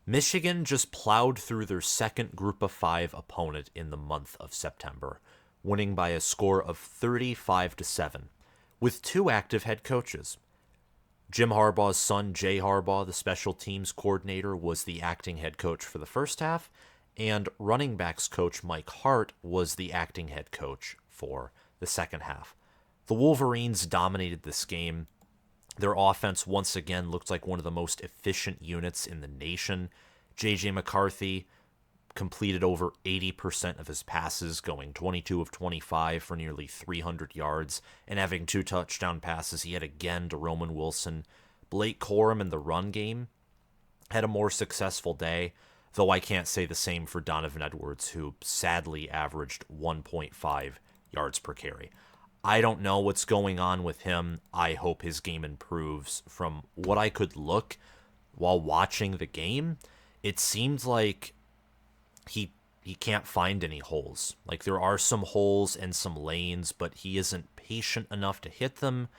Michigan just plowed through their second Group of Five opponent in the month of September, winning by a score of 35-7, with two active head coaches. Jim Harbaugh's son, Jay Harbaugh, the special teams coordinator, was the acting head coach for the first half, and running backs coach Mike Hart was the acting head coach for the second half. The Wolverines dominated this game. Their offense once again looked like one of the most efficient units in the nation. JJ McCarthy completed over 80% of his passes, going 22 of 25 for nearly 300 yards, and having two touchdown passes. He had again to Roman Wilson. Blake Corum in the run game had a more successful day, though I can't say the same for Donovan Edwards, who sadly averaged 1.5 yards per carry. I don't know what's going on with him. I hope his game improves. From what I could look while watching the game, it seems like he can't find any holes. Like, there are some holes and some lanes, but he isn't patient enough to hit them,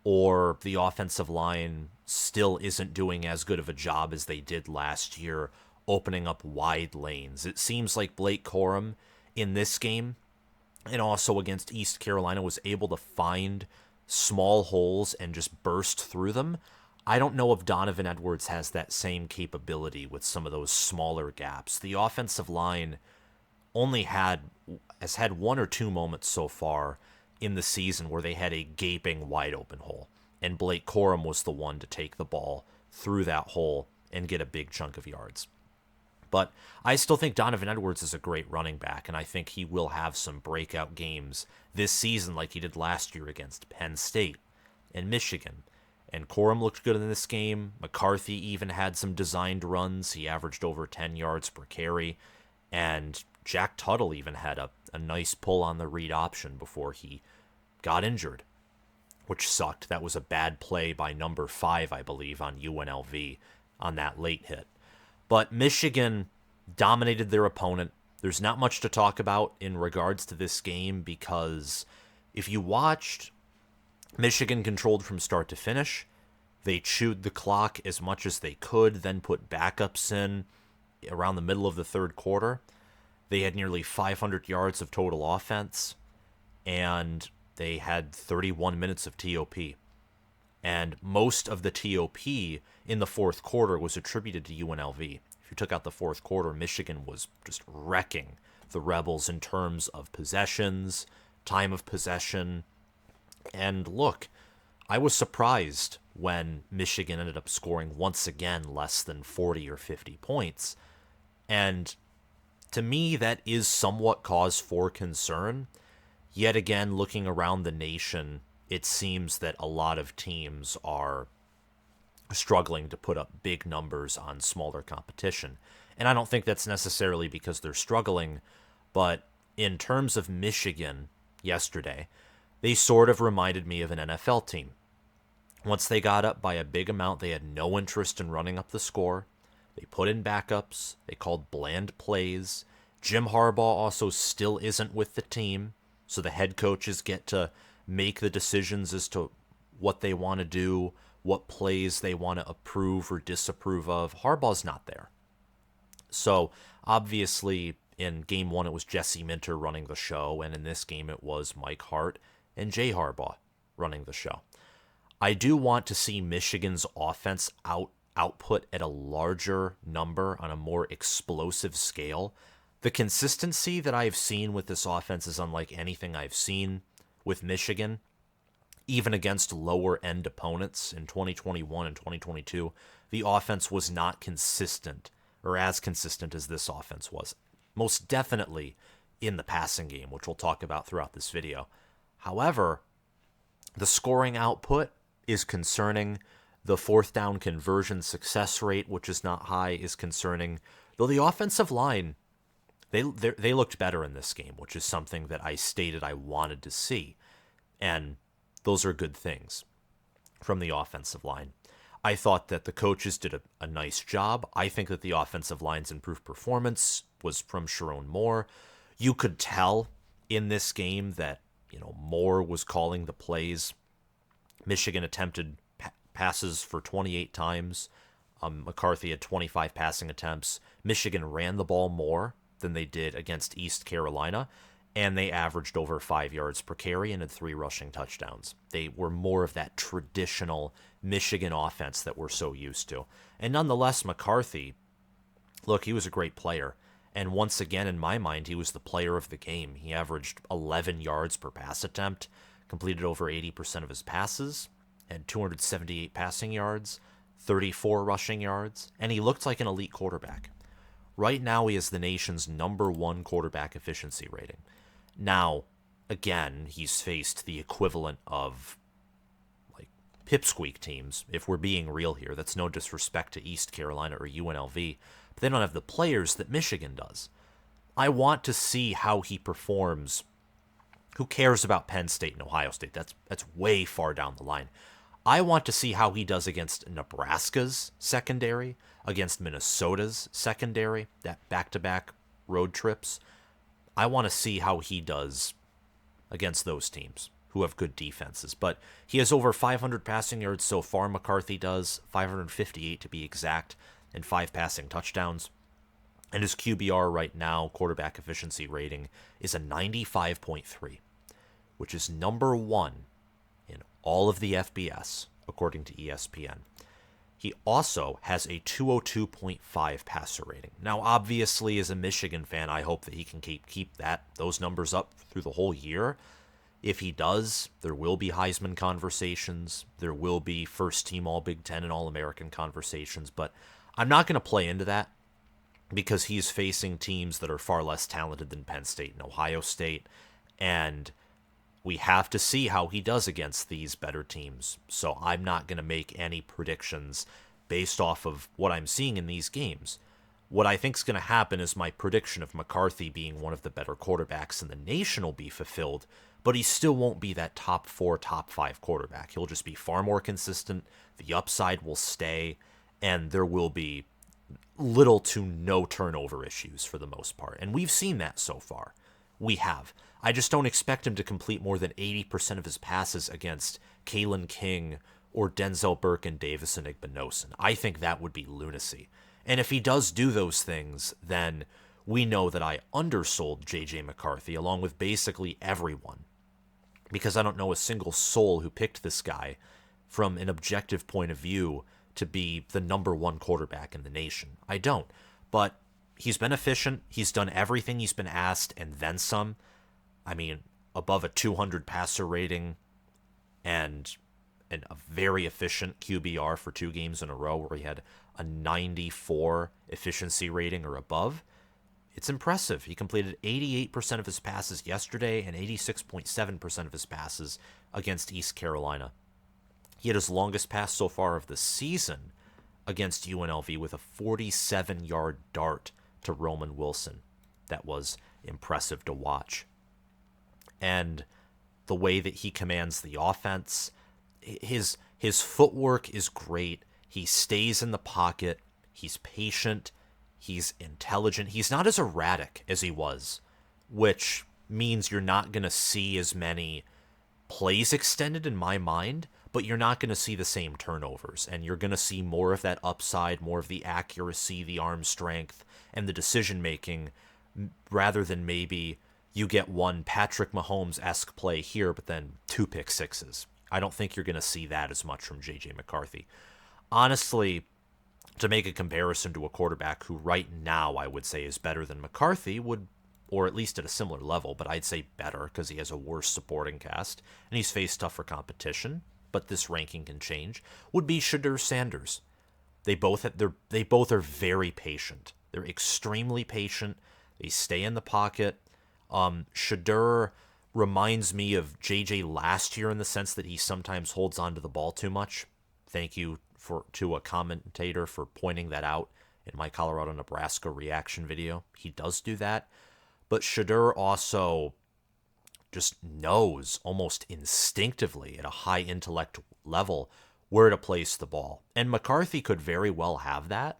or the offensive line still isn't doing as good of a job as they did last year opening up wide lanes. It seems like Blake Corum in this game and also against East Carolina was able to find small holes and just burst through them. I don't know if Donovan Edwards has that same capability with some of those smaller gaps. The offensive line has had one or two moments so far in the season where they had a gaping wide open hole, and Blake Corum was the one to take the ball through that hole and get a big chunk of yards. But I still think Donovan Edwards is a great running back, and I think he will have some breakout games this season like he did last year against Penn State and Michigan. And Corum looked good in this game. McCarthy even had some designed runs. He averaged over 10 yards per carry. And Jack Tuttle even had a nice pull on the read option before he got injured, which sucked. That was a bad play by number 5, I believe, on UNLV on that late hit. But Michigan dominated their opponent. There's not much to talk about in regards to this game because if you watched, Michigan controlled from start to finish. They chewed the clock as much as they could, then put backups in around the middle of the third quarter. They had nearly 500 yards of total offense, and they had 31 minutes of TOP. And most of the TOP in the fourth quarter was attributed to UNLV. If you took out the fourth quarter, Michigan was just wrecking the Rebels in terms of possessions, time of possession. And look, I was surprised when Michigan ended up scoring once again less than 40 or 50 points. And to me, that is somewhat cause for concern. Yet again, looking around the nation, it seems that a lot of teams are struggling to put up big numbers on smaller competition. And I don't think that's necessarily because they're struggling, but in terms of Michigan yesterday, they sort of reminded me of an NFL team. Once they got up by a big amount, they had no interest in running up the score. They put in backups. They called bland plays. Jim Harbaugh also still isn't with the team, so the head coaches get to make the decisions as to what they want to do, what plays they want to approve or disapprove of. Harbaugh's not there. So obviously in game one, it was Jesse Minter running the show, and in this game it was Mike Hart and Jay Harbaugh running the show. I do want to see Michigan's offense output at a larger number on a more explosive scale. The consistency that I've seen with this offense is unlike anything I've seen with Michigan, even against lower-end opponents in 2021 and 2022. The offense was not consistent, or as consistent as this offense was. Most definitely in the passing game, which we'll talk about throughout this video. However, the scoring output is concerning. The fourth down conversion success rate, which is not high, is concerning. Though the offensive line, they looked better in this game, which is something that I stated I wanted to see. And those are good things from the offensive line. I thought that the coaches did a nice job. I think that the offensive line's improved performance was from Sharon Moore. You could tell in this game that, Moore was calling the plays. Michigan attempted passes for 28 times. McCarthy had 25 passing attempts. Michigan ran the ball more than they did against East Carolina, and they averaged over 5 yards per carry and had 3 rushing touchdowns. They were more of that traditional Michigan offense that we're so used to. And nonetheless, McCarthy, look, he was a great player. And once again, in my mind, he was the player of the game. He averaged 11 yards per pass attempt, completed over 80% of his passes, had 278 passing yards, 34 rushing yards, and he looked like an elite quarterback. Right now, he is the nation's #1 quarterback efficiency rating. Now, again, he's faced the equivalent of like pipsqueak teams, if we're being real here. That's no disrespect to East Carolina or UNLV, but they don't have the players that Michigan does. I want to see how he performs. Who cares about Penn State and Ohio State? That's way far down the line. I want to see how he does against Nebraska's secondary, against Minnesota's secondary, that back-to-back road trips. I want to see how he does against those teams who have good defenses. But he has over 500 passing yards so far, McCarthy does, 558 to be exact, and 5 passing touchdowns. And his QBR right now, quarterback efficiency rating, is a 95.3, which is #1 in all of the FBS, according to ESPN. He also has a 202.5 passer rating. Now, obviously, as a Michigan fan, I hope that he can keep those numbers up through the whole year. If he does, there will be Heisman conversations. There will be first-team All-Big Ten and All-American conversations. But I'm not going to play into that because he's facing teams that are far less talented than Penn State and Ohio State. And we have to see how he does against these better teams. So I'm not going to make any predictions based off of what I'm seeing in these games. What I think is going to happen is my prediction of McCarthy being one of the better quarterbacks in the nation will be fulfilled, but he still won't be that top 4, top 5 quarterback. He'll just be far more consistent. The upside will stay, and there will be little to no turnover issues for the most part. And we've seen that so far. We have. I just don't expect him to complete more than 80% of his passes against Kalen King or Denzel Burke and Davison Igbinosun. I think that would be lunacy. And if he does do those things, then we know that I undersold JJ McCarthy along with basically everyone. Because I don't know a single soul who picked this guy from an objective point of view to be the #1 quarterback in the nation. I don't. But he's been efficient. He's done everything he's been asked and then some. I mean, above a 200 passer rating and a very efficient QBR for 2 games in a row where he had a 94 efficiency rating or above. It's impressive. He completed 88% of his passes yesterday and 86.7% of his passes against East Carolina. He had his longest pass so far of the season against UNLV with a 47-yard dart to Roman Wilson. That was impressive to watch. And the way that he commands the offense, his footwork is great. He stays in the pocket. He's patient. He's intelligent. He's not as erratic as he was, which means you're not going to see as many plays extended in my mind, but you're not going to see the same turnovers. And you're going to see more of that upside, more of the accuracy, the arm strength, and the decision-making, rather than maybe you get one Patrick Mahomes-esque play here, but then 2 pick sixes. I don't think you're going to see that as much from JJ McCarthy. Honestly, to make a comparison to a quarterback who right now I would say is better than McCarthy, or at least at a similar level, but I'd say better because he has a worse supporting cast and he's faced tougher competition, but this ranking can change, would be Shedeur Sanders. They both are very patient. They're extremely patient. They stay in the pocket. Shedeur reminds me of JJ last year in the sense that he sometimes holds onto the ball too much. Thank you to a commentator for pointing that out in my Colorado-Nebraska reaction video. He does do that. But Shedeur also just knows almost instinctively at a high intellect level where to place the ball. And McCarthy could very well have that,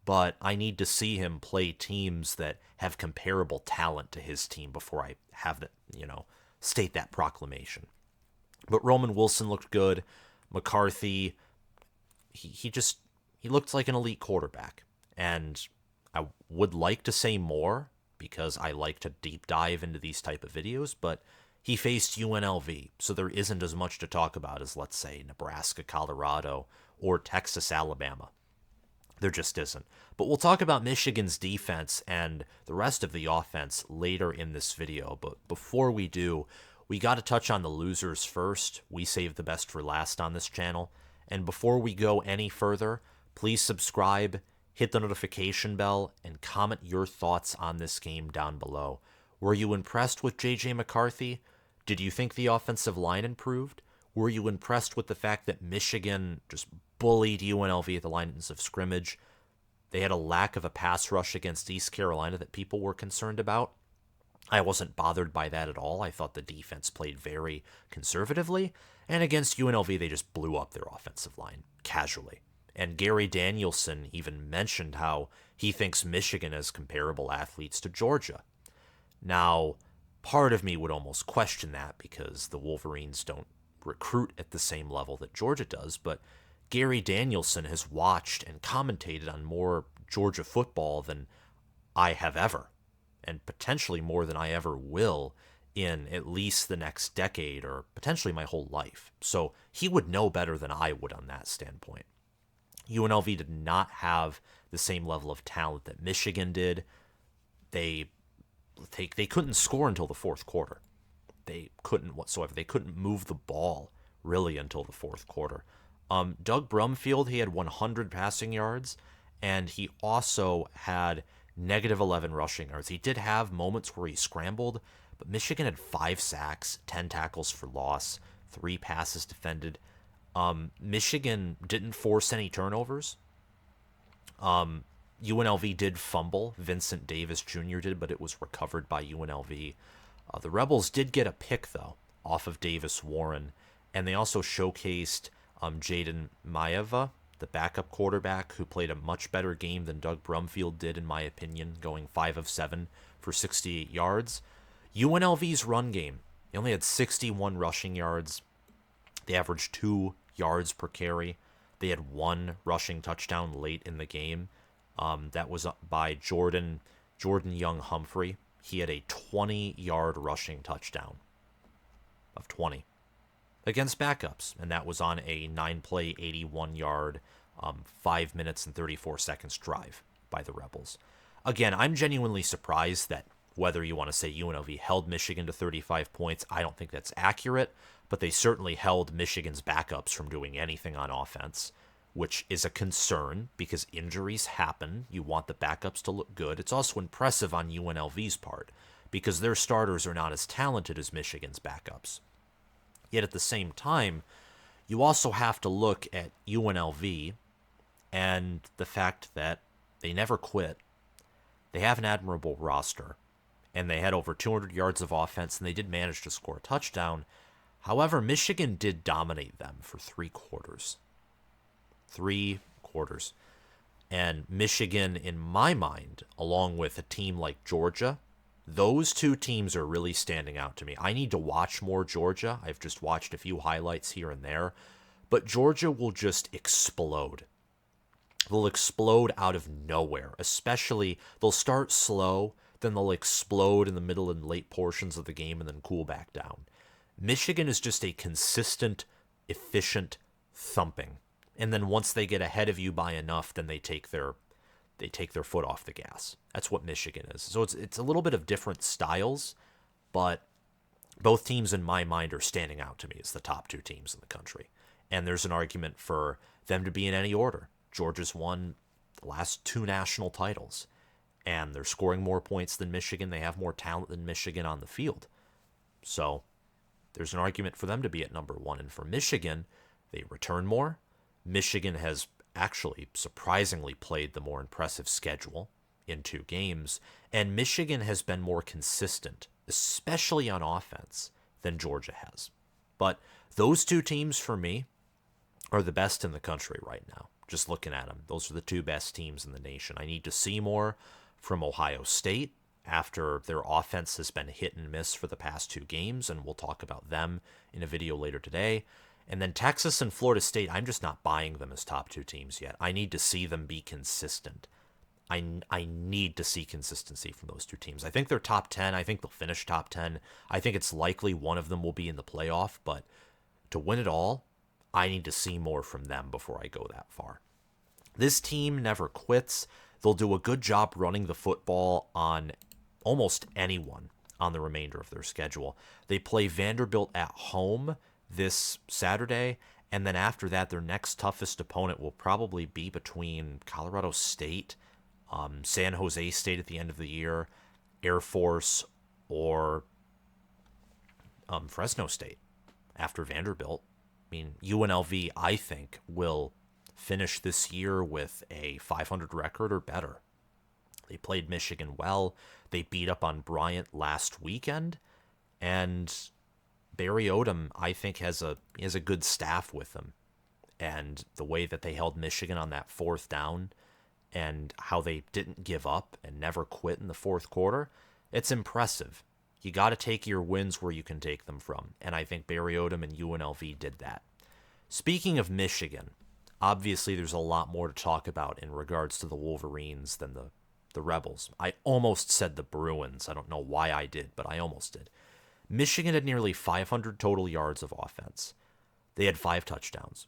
but I need to see him play teams that have comparable talent to his team before I have that, state that proclamation. But Roman Wilson looked good. McCarthy, he he looked like an elite quarterback. And I would like to say more because I like to deep dive into these type of videos, but he faced UNLV, so there isn't as much to talk about as, let's say, Nebraska, Colorado, or Texas, Alabama. There just isn't. But we'll talk about Michigan's defense and the rest of the offense later in this video. But before we do, we got to touch on the losers first. We save the best for last on this channel. And before we go any further, please subscribe, hit the notification bell, and comment your thoughts on this game down below. Were you impressed with JJ McCarthy? Did you think the offensive line improved? Were you impressed with the fact that Michigan just bullied UNLV at the lines of scrimmage? They had a lack of a pass rush against East Carolina that people were concerned about. I wasn't bothered by that at all. I thought the defense played very conservatively. And against UNLV, they just blew up their offensive line casually. And Gary Danielson even mentioned how he thinks Michigan has comparable athletes to Georgia. Now, part of me would almost question that because the Wolverines don't recruit at the same level that Georgia does, but Gary Danielson has watched and commentated on more Georgia football than I have ever, and potentially more than I ever will in at least the next decade or potentially my whole life. So he would know better than I would on that standpoint. UNLV did not have the same level of talent that Michigan did. They couldn't score until the fourth quarter. They couldn't whatsoever. They couldn't move the ball really until the fourth quarter. Doug Brumfield, he had 100 passing yards, and he also had negative 11 rushing yards. He did have moments where he scrambled, but Michigan had 5 sacks, 10 tackles for loss, 3 passes defended. Michigan didn't force any turnovers. UNLV did fumble. Vincent Davis Jr. did, but it was recovered by UNLV. The Rebels did get a pick, though, off of Davis Warren, and they also showcased Jaden Maeva, the backup quarterback, who played a much better game than Doug Brumfield did, in my opinion, going 5 of 7 for 68 yards. UNLV's run game, they only had 61 rushing yards. They averaged 2 yards per carry. They had 1 rushing touchdown late in the game. That was by Jordan Young Humphrey. He had a 20-yard rushing touchdown of 20 against backups, and that was on a 9-play, 81-yard, 5 minutes and 34 seconds drive by the Rebels. Again, I'm genuinely surprised that whether you want to say UNLV held Michigan to 35 points, I don't think that's accurate, but they certainly held Michigan's backups from doing anything on offense, which is a concern because injuries happen. You want the backups to look good. It's also impressive on UNLV's part because their starters are not as talented as Michigan's backups. Yet at the same time, you also have to look at UNLV and the fact that they never quit. They have an admirable roster, and they had over 200 yards of offense, and they did manage to score a touchdown. However, Michigan did dominate them for 3 quarters. 3 quarters. And Michigan, in my mind, along with a team like Georgia, those 2 teams are really standing out to me. I need to watch more Georgia. I've just watched a few highlights here and there. But Georgia will just explode. They'll explode out of nowhere. Especially, they'll start slow, then they'll explode in the middle and late portions of the game and then cool back down. Michigan is just a consistent, efficient thumping. And then once they get ahead of you by enough, then they take their foot off the gas. That's what Michigan is. So it's a little bit of different styles, but both teams in my mind are standing out to me as the top 2 teams in the country. And there's an argument for them to be in any order. Georgia's won the last 2 national titles, and they're scoring more points than Michigan. They have more talent than Michigan on the field. So there's an argument for them to be at number 1. And for Michigan, they return more. Michigan has actually surprisingly played the more impressive schedule in 2 games, and Michigan has been more consistent, especially on offense, than Georgia has. But those 2 teams, for me, are the best in the country right now. Just looking at them, those are the 2 best teams in the nation. I need to see more from Ohio State after their offense has been hit and miss for the past 2 games, and we'll talk about them in a video later today. And then Texas and Florida State, I'm just not buying them as top 2 teams yet. I need to see them be consistent. I need to see consistency from those 2 teams. I think they're top 10. I think they'll finish top 10. I think it's likely one of them will be in the playoff, but to win it all, I need to see more from them before I go that far. This team never quits. They'll do a good job running the football on almost anyone on the remainder of their schedule. They play Vanderbilt at home this Saturday, and then after that, their next toughest opponent will probably be between Colorado State, San Jose State at the end of the year, Air Force, or Fresno State after Vanderbilt. I mean, UNLV, I think, will finish this year with a 500 record or better. They played Michigan well. They beat up on Bryant last weekend, and Barry Odom, I think, has a good staff with him. And the way that they held Michigan on that 4th down and how they didn't give up and never quit in the 4th quarter, it's impressive. You got to take your wins where you can take them from. And I think Barry Odom and UNLV did that. Speaking of Michigan, obviously there's a lot more to talk about in regards to the Wolverines than the Rebels. I almost said the Bruins. I don't know why I did, but I almost did. Michigan had nearly 500 total yards of offense. They had 5 touchdowns.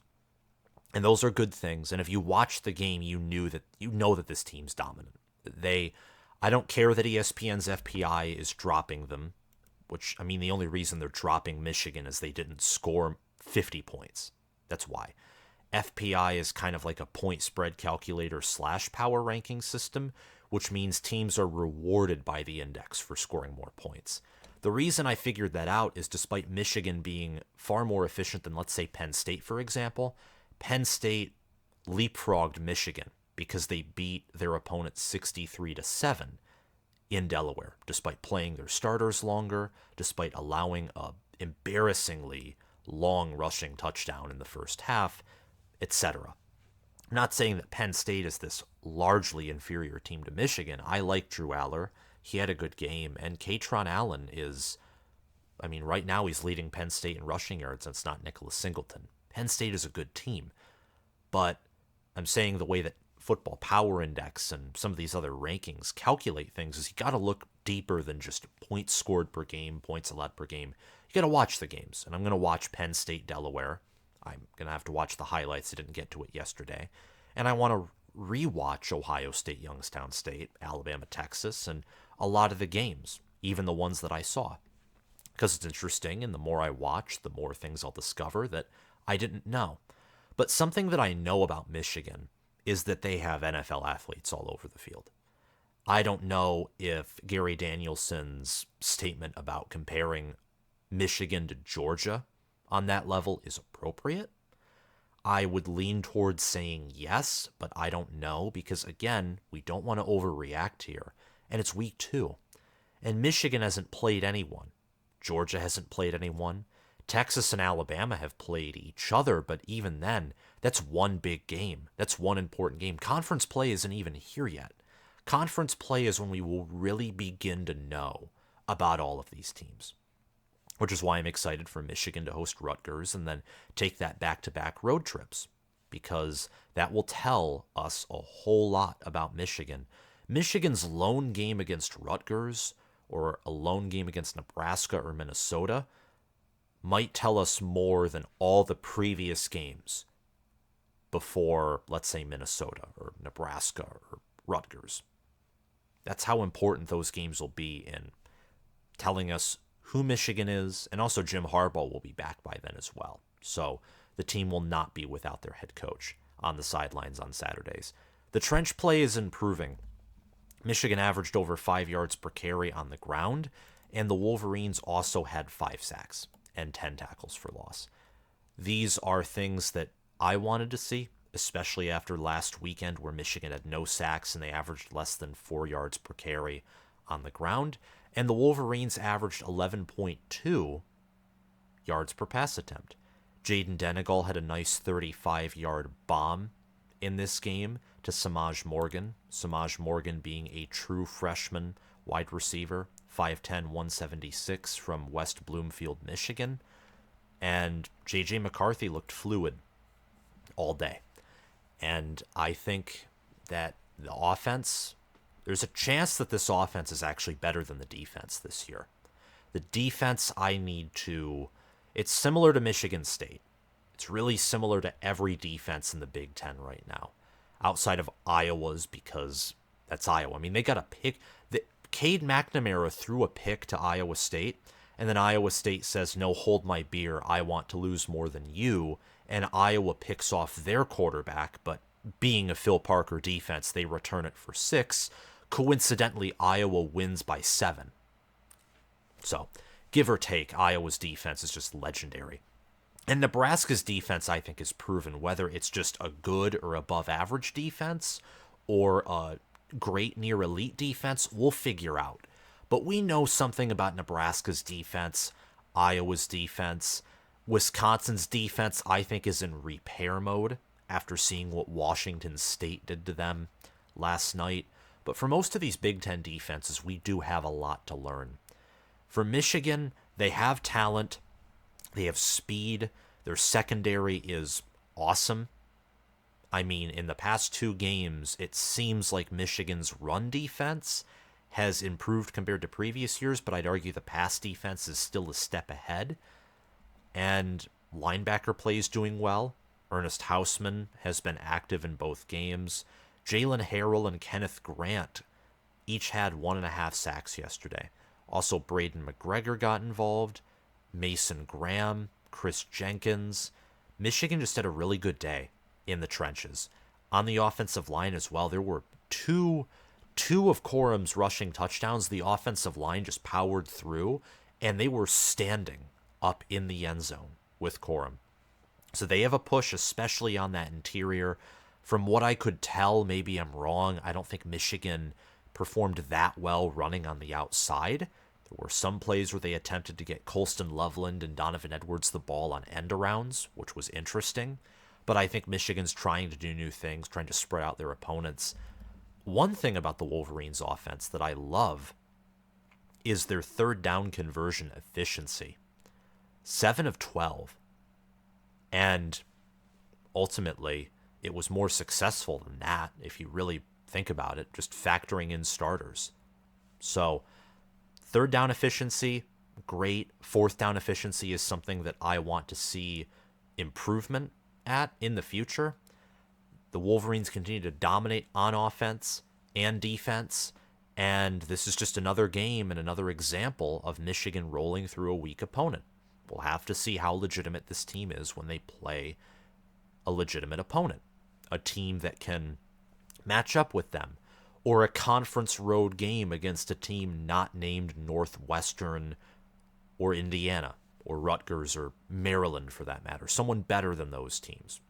And those are good things. And if you watch the game, you know that this team's dominant. I don't care that ESPN's FPI is dropping them, which, I mean, the only reason they're dropping Michigan is they didn't score 50 points. That's why. FPI is kind of like a point spread calculator / power ranking system, which means teams are rewarded by the index for scoring more points. The reason I figured that out is despite Michigan being far more efficient than, let's say, Penn State, for example, Penn State leapfrogged Michigan because they beat their opponent 63-7 in Delaware, despite playing their starters longer, despite allowing a embarrassingly long rushing touchdown in the first half, etc. I'm not saying that Penn State is this largely inferior team to Michigan. I like Drew Aller. He had a good game. And Katron Allen is, I mean, right now he's leading Penn State in rushing yards, and it's not Nicholas Singleton. Penn State is a good team. But I'm saying the way that Football Power Index and some of these other rankings calculate things is you got to look deeper than just points scored per game, points allowed per game. You got to watch the games. And I'm going to watch Penn State, Delaware. I'm going to have to watch the highlights. I didn't get to it yesterday. And I want to rewatch Ohio State, Youngstown State, Alabama, Texas, and a lot of the games, even the ones that I saw. Because it's interesting, and the more I watch, the more things I'll discover that I didn't know. But something that I know about Michigan is that they have NFL athletes all over the field. I don't know if Gary Danielson's statement about comparing Michigan to Georgia on that level is appropriate. I would lean towards saying yes, but I don't know because, again, we don't want to overreact here. And it's week 2. And Michigan hasn't played anyone. Georgia hasn't played anyone. Texas and Alabama have played each other, but even then, that's one big game. That's one important game. Conference play isn't even here yet. Conference play is when we will really begin to know about all of these teams, which is why I'm excited for Michigan to host Rutgers and then take that back-to-back road trips, because that will tell us a whole lot about Michigan. Michigan's lone game against Rutgers or a lone game against Nebraska or Minnesota might tell us more than all the previous games before, let's say, Minnesota or Nebraska or Rutgers. That's how important those games will be in telling us who Michigan is, and also Jim Harbaugh will be back by then as well. So the team will not be without their head coach on the sidelines on Saturdays. The trench play is improving. Michigan averaged over 5 yards per carry on the ground, and the Wolverines also had 5 sacks and 10 tackles for loss. These are things that I wanted to see, especially after last weekend where Michigan had no sacks and they averaged less than 4 yards per carry on the ground, and the Wolverines averaged 11.2 yards per pass attempt. Jaden Denegal had a nice 35-yard bomb in this game to Samaj Morgan. Samaj Morgan being a true freshman wide receiver, 5'10", 176 from West Bloomfield, Michigan. And JJ McCarthy looked fluid all day. And I think that the offense, there's a chance that this offense is actually better than the defense this year. The defense, it's similar to Michigan State. It's really similar to every defense in the Big Ten right now, outside of Iowa's, because that's Iowa. I mean, they got a pick. Cade McNamara threw a pick to Iowa State, and then Iowa State says, no, hold my beer. I want to lose more than you. And Iowa picks off their quarterback, but being a Phil Parker defense, they return it for 6. Coincidentally, Iowa wins by 7. So, give or take, Iowa's defense is just legendary. And Nebraska's defense, I think, is proven, whether it's just a good or above average defense or a great near elite defense, we'll figure out. But we know something about Nebraska's defense, Iowa's defense. Wisconsin's defense, I think, is in repair mode after seeing what Washington State did to them last night. But for most of these Big Ten defenses, we do have a lot to learn. For Michigan, they have talent. They have speed. Their secondary is awesome. I mean, in the past 2 games, it seems like Michigan's run defense has improved compared to previous years, but I'd argue the pass defense is still a step ahead. And linebacker play is doing well. Ernest Hausman has been active in both games. Jalen Harrell and Kenneth Grant each had 1.5 sacks yesterday. Also, Braden McGregor got involved. Mason Graham, Chris Jenkins. Michigan just had a really good day in the trenches. On the offensive line as well, there were two of Corum's rushing touchdowns. The offensive line just powered through, and they were standing up in the end zone with Corum. So they have a push, especially on that interior. From what I could tell, maybe I'm wrong, I don't think Michigan performed that well running on the outside. There were some plays where they attempted to get Colston Loveland and Donovan Edwards the ball on end-arounds, which was interesting. But I think Michigan's trying to do new things, trying to spread out their opponents. One thing about the Wolverines offense that I love is their third down conversion efficiency. 7 of 12. And ultimately, it was more successful than that, if you really think about it, just factoring in starters. So, third down efficiency, great. Fourth down efficiency is something that I want to see improvement at in the future. The Wolverines continue to dominate on offense and defense, and this is just another game and another example of Michigan rolling through a weak opponent. We'll have to see how legitimate this team is when they play a legitimate opponent, a team that can match up with them, or a conference road game against a team not named Northwestern or Indiana or Rutgers or Maryland for that matter, someone better than those teams,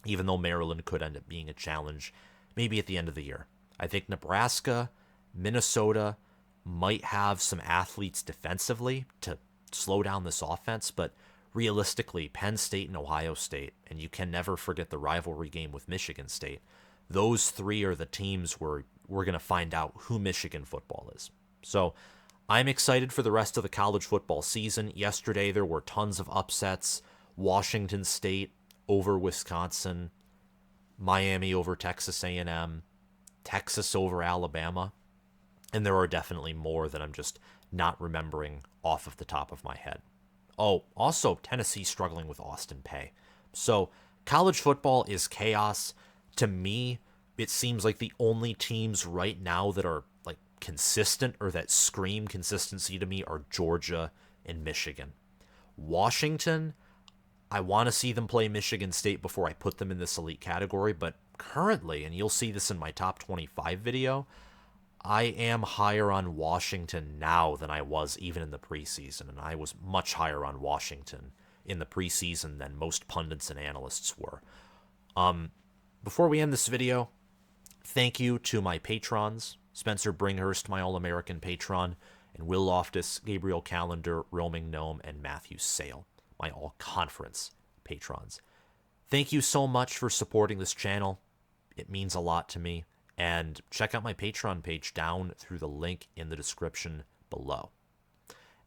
even though Maryland could end up being a challenge maybe at the end of the year. I think Nebraska, Minnesota might have some athletes defensively to slow down this offense, but realistically, Penn State and Ohio State, and you can never forget the rivalry game with Michigan State, those 3 are the teams where we're going to find out who Michigan football is. So I'm excited for the rest of the college football season. Yesterday, there were tons of upsets. Washington State over Wisconsin, Miami over Texas A&M, Texas over Alabama, and there are definitely more that I'm just not remembering off of the top of my head. Oh, also Tennessee struggling with Austin Peay. So college football is chaos. To me, it seems like the only teams right now that are like consistent or that scream consistency to me are Georgia and Michigan. Washington, I want to see them play Michigan State before I put them in this elite category, but currently, and you'll see this in my top 25 video, I am higher on Washington now than I was even in the preseason, and I was much higher on Washington in the preseason than most pundits and analysts were. Before we end this video, thank you to my patrons, Spencer Bringhurst, my All-American patron, and Will Loftus, Gabriel Callender, Roaming Gnome, and Matthew Sale, my all-conference patrons. Thank you so much for supporting this channel. It means a lot to me. And check out my Patreon page down through the link in the description below.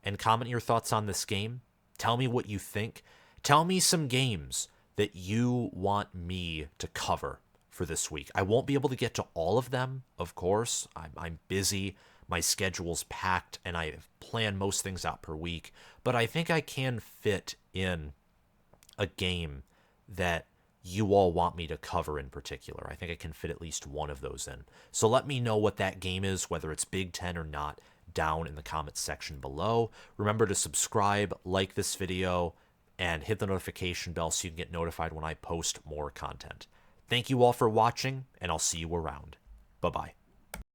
And comment your thoughts on this game. Tell me what you think. Tell me some games that you want me to cover for this week. I won't be able to get to all of them, of course. I'm busy. My schedule's packed, and I plan most things out per week. But I think I can fit in a game that you all want me to cover in particular. I think I can fit at least one of those in. So let me know what that game is, whether it's Big Ten or not, down in the comments section below. Remember to subscribe, like this video, and hit the notification bell so you can get notified when I post more content. Thank you all for watching, and I'll see you around. Bye-bye.